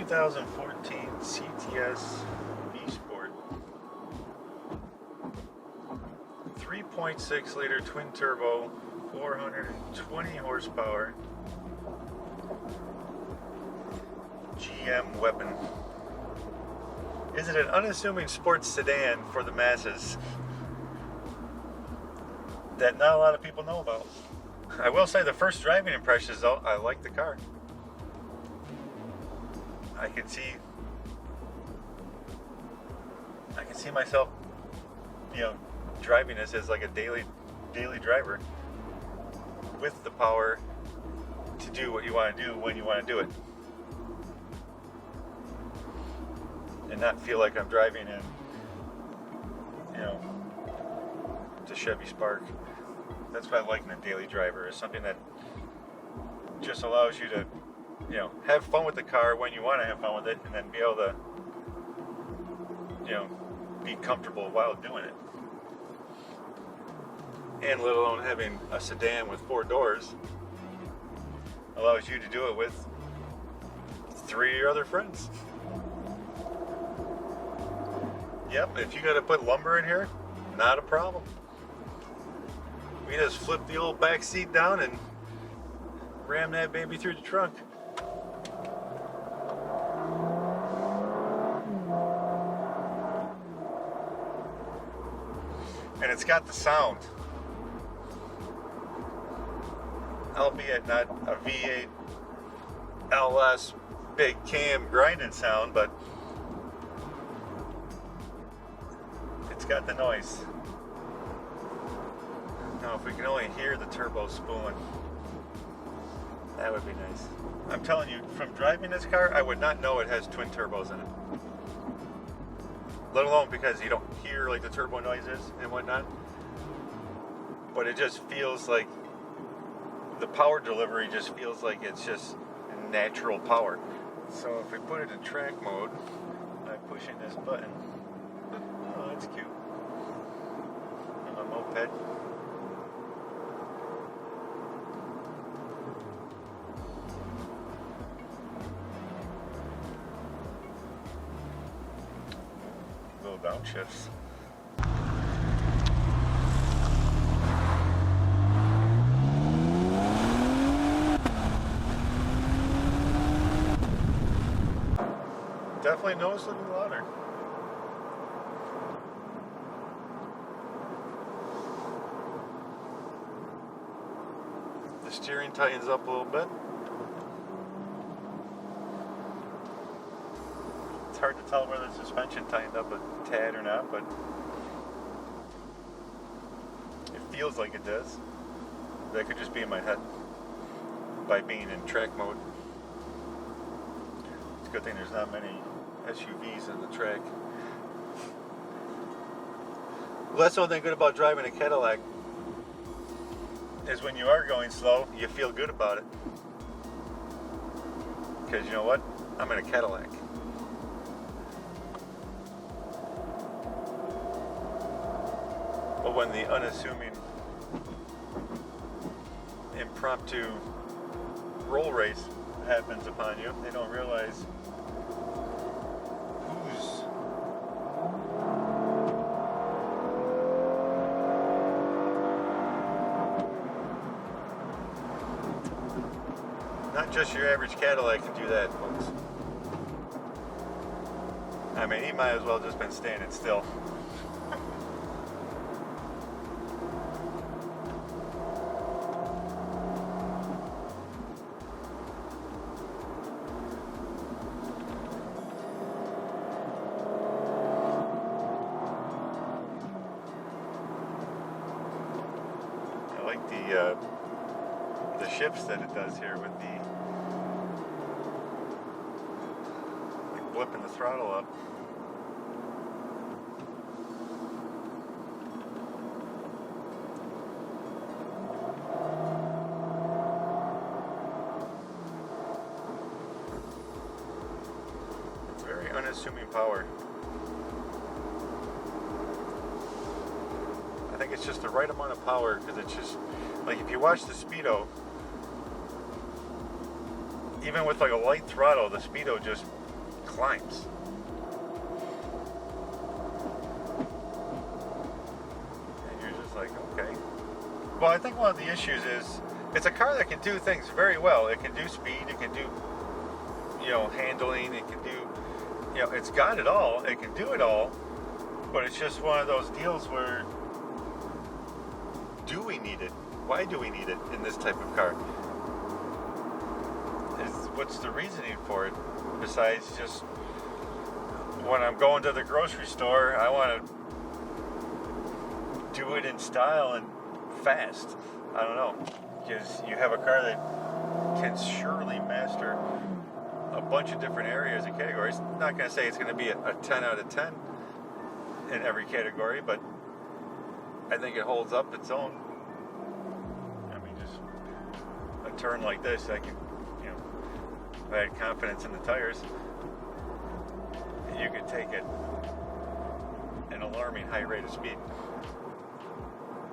2014 CTS-V Sport. 3.6 liter twin turbo, 420 horsepower. GM weapon. Is it an unassuming sports sedan for the masses that not a lot of people know about? I will say the first driving impressions though, I like the car. I can see myself, driving this as like a daily driver with the power to do what you want to do when you want to do it, and not feel like I'm driving in, the Chevy Spark. That's what I like in a daily driver, is something that just allows you to, have fun with the car when you want to have fun with it, and then be able to, be comfortable while doing it. And let alone having a sedan with 4 doors allows you to do it with 3 of your other friends. Yep, if you got to put lumber in here, not a problem. We just flip the old back seat down and ram that baby through the trunk. And it's got the sound, albeit not a V8 LS big cam grinding sound, but it's got the noise. Now, if we can only hear the turbo spooling, that would be nice. I'm telling you, from driving this car, I would not know it has twin turbos in it. Let alone because you don't hear like the turbo noises and whatnot. But it just feels like the power delivery just feels like it's just natural power. So if we put it in track mode by pushing this button, oh, that's cute. A moped. Little downshifts. Definitely noticeably louder. The steering tightens up a little bit. It's hard to tell whether the suspension tightened up a tad or not, but it feels like it does. That could just be in my head by being in track mode. It's a good thing there's not many SUVs in the track. Well, that's one thing good about driving a Cadillac, is when you are going slow, you feel good about it. Because you know what? I'm in a Cadillac. But when the unassuming, impromptu roll race happens upon you, they don't realize who's not just your average Cadillac can do that, folks. I mean, he might as well just been standing still. I like the shifts that it does here with the blipping the throttle up. It's very unassuming power. I think it's just the right amount of power, because it's just like, if you watch the Speedo, even with like a light throttle, the speedo just climbs. And you're just like, okay. Well, I think one of the issues is it's a car that can do things very well. It can do speed, it can do, handling, it can do, it's got it all, it can do it all, but it's just one of those deals where, do we need it? Why do we need it in this type of car? What's the reasoning for it, besides just when I'm going to the grocery store, I want to do it in style and fast. I don't know, because you have a car that can surely master a bunch of different areas and categories. I'm not going to say it's going to be a 10 out of 10 in every category, but I think it holds up its own. I mean, just a turn like this, I can, if I had confidence in the tires, you could take it an alarming high rate of speed.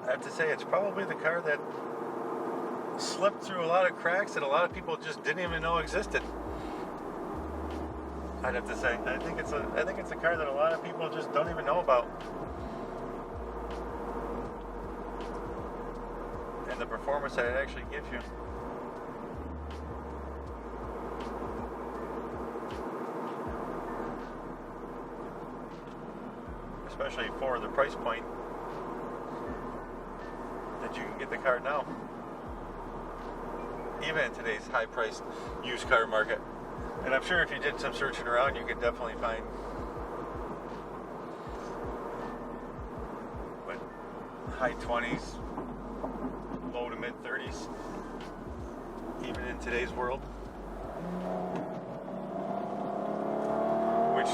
I have to say, it's probably the car that slipped through a lot of cracks that a lot of people just didn't even know existed. I'd have to say, I think it's a car that a lot of people just don't even know about. And the performance that it actually gives you. Especially for the price point that you can get the car now. Even in today's high-priced used car market. And I'm sure if you did some searching around, you could definitely find high 20s, low to mid 30s, even in today's world. Which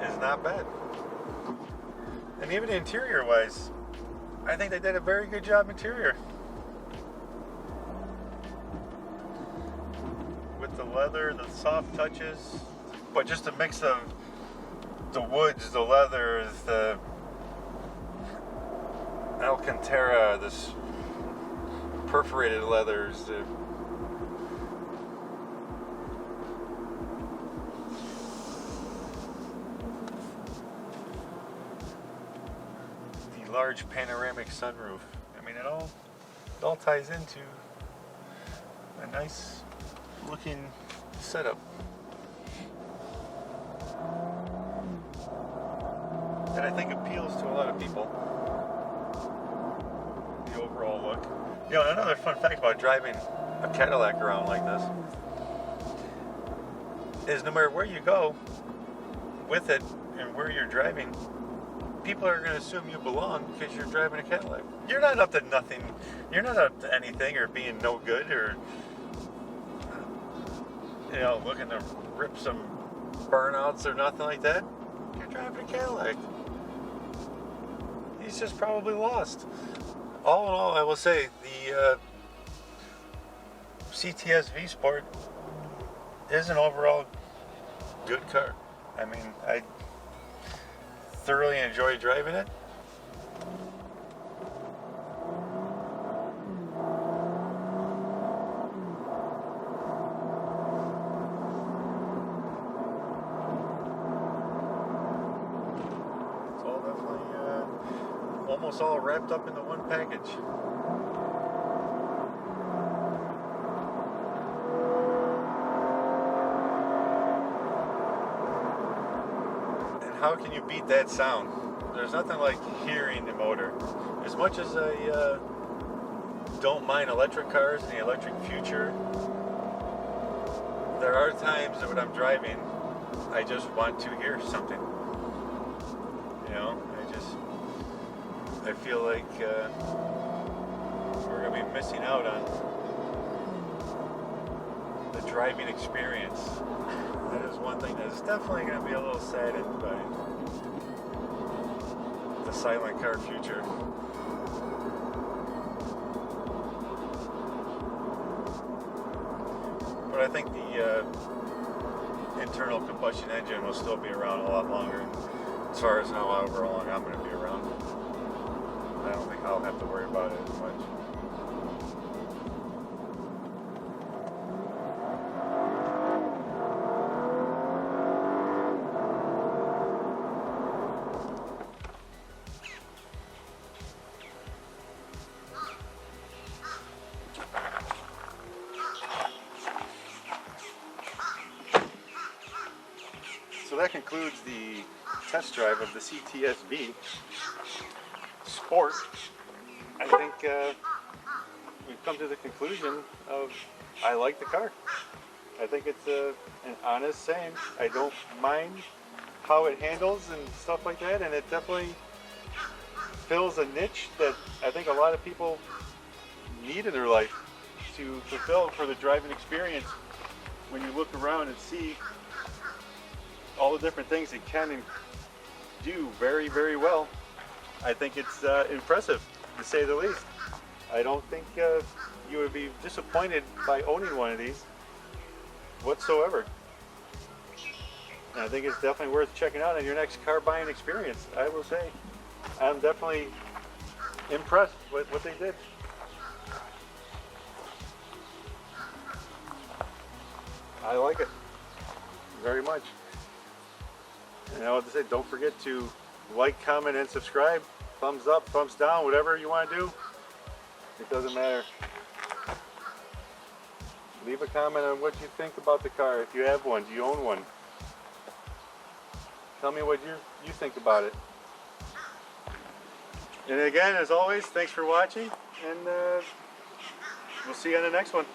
is not bad. And even interior-wise, I think they did a very good job interior. With the leather, the soft touches, but just a mix of the woods, the leathers, the Alcantara, this perforated leathers, the large panoramic sunroof. I mean, it all ties into a nice looking setup. That I think appeals to a lot of people. The overall look. Another fun fact about driving a Cadillac around like this is no matter where you go with it and where you're driving, people are going to assume you belong because you're driving a Cadillac. You're not up to nothing. You're not up to anything or being no good or, looking to rip some burnouts or nothing like that. You're driving a Cadillac. He's just probably lost. All in all, I will say the CTS-V Sport is an overall good car. I mean, I thoroughly enjoy driving it. It's all definitely almost all wrapped up into one package. How can you beat that sound? There's nothing like hearing the motor. As much as I don't mind electric cars and the electric future, there are times that when I'm driving, I just want to hear something. I feel like we're going to be missing out on the driving experience. That is one thing that is definitely going to be a little saddened by the silent car future. But I think the internal combustion engine will still be around a lot longer. As far as however long I'm going to be around, I don't think I'll have to worry about it as much. that concludes the test drive of the CTS-V Sport. I think we've come to the conclusion of I like the car. I think it's an honest saying. I don't mind how it handles and stuff like that, and it definitely fills a niche that I think a lot of people need in their life to fulfill for the driving experience. When you look around and see all the different things it can do very, very well, I think it's impressive, to say the least. I don't think you would be disappointed by owning one of these whatsoever. And I think it's definitely worth checking out in your next car buying experience. I will say, I'm definitely impressed with what they did. I like it very much. And I want to say, don't forget to like, comment, and subscribe. Thumbs up, thumbs down, whatever you want to do. It doesn't matter. Leave a comment on what you think about the car. If you have one, do you own one? Tell me what you think about it. And again, as always, thanks for watching, and we'll see you on the next one.